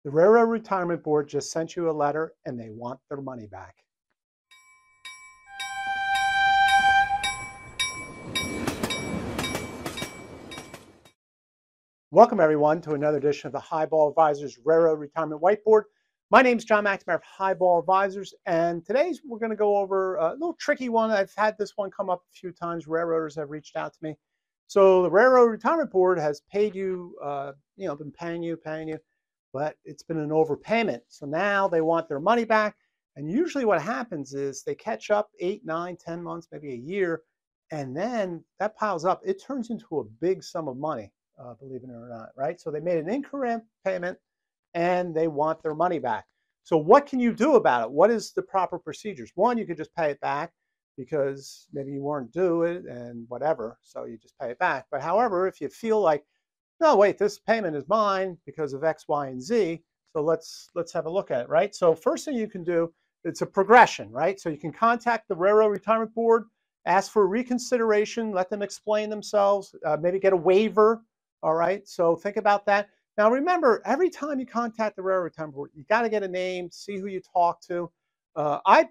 The Railroad Retirement Board just sent you a letter and they want their money back. Welcome everyone to another edition of the HIghball Advisors Railroad Retirement Whiteboard. My name is John McNamara of HIghball Advisors, and today's we're going to go over a little tricky one. I've had this one come up a few times. Railroaders have reached out to me. So the Railroad Retirement Board has paid you, been paying you, but it's been an overpayment. So now they want their money back. And usually what happens is they catch up 8, 9, 10 months, maybe a year, and then that piles up. It turns into a big sum of money. Believe it or not, right? So they made an incorrect payment and they want their money back. So what can you do about it? What is the proper procedures? One, you could just pay it back because maybe you weren't due it and whatever, so you just pay it back. But however, if you feel like, no, wait, this payment is mine because of X, Y, and Z, so let's have a look at it, right? So first thing you can do, it's a progression, right? So you can contact the Railroad Retirement Board, ask for reconsideration, let them explain themselves, maybe get a waiver. All right, so think about that. Now remember, every time you contact the Railroad Retirement Board, you got to get a name, see who you talk to. I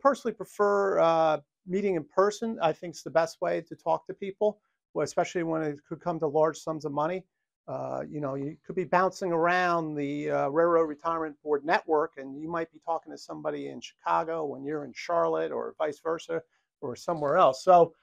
personally prefer meeting in person. I think it's the best way to talk to people, especially when it could come to large sums of money. You could be bouncing around the Railroad Retirement Board network, and you might be talking to somebody in Chicago when you're in Charlotte, or vice versa, or somewhere else. So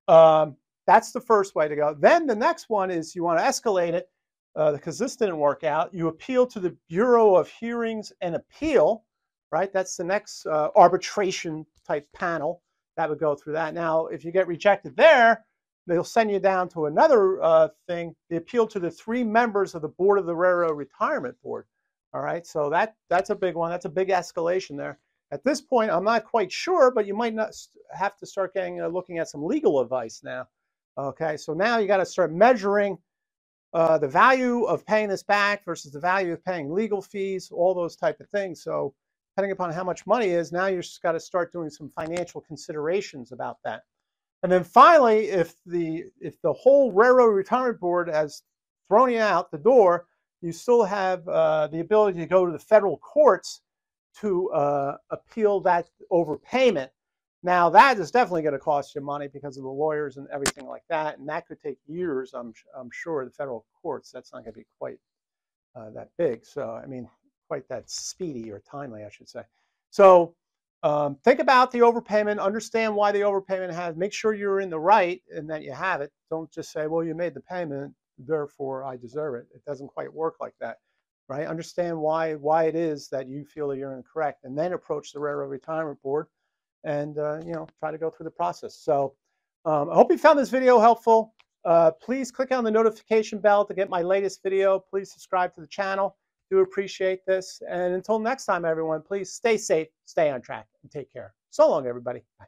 that's the first way to go. Then the next one is you want to escalate it because this didn't work out. You appeal to the Bureau of Hearings and Appeal, right? That's the next arbitration type panel that would go through that. Now, if you get rejected there, they'll send you down to another thing, the appeal to the 3 members of the Board of the Railroad Retirement Board. All right, so that's a big one. That's a big escalation there. At this point, I'm not quite sure, but you might not have to start looking at some legal advice now. Okay, so now you got to start measuring the value of paying this back versus the value of paying legal fees, all those type of things. So depending upon how much money is, now you just got to start doing some financial considerations about that. And then finally, if the whole Railroad Retirement Board has thrown you out the door, you still have the ability to go to the federal courts to appeal that overpayment. Now, that is definitely going to cost you money because of the lawyers and everything like that, and that could take years, I'm sure, the federal courts. That's not going to be quite that big. So, I mean, quite that speedy or timely, I should say. So, think about the overpayment, understand why the overpayment has, make sure you're in the right and that you have it. Don't just say, well, you made the payment, therefore I deserve it. It doesn't quite work like that, right? Understand why it is that you feel that you're incorrect, and then approach the Railroad Retirement Board and try to go through the process. So I hope you found this video helpful. Please click on the notification bell to get my latest video. Please subscribe to the channel. Do appreciate this. And until next time, everyone, please stay safe, stay on track, and take care. So long, everybody. Bye.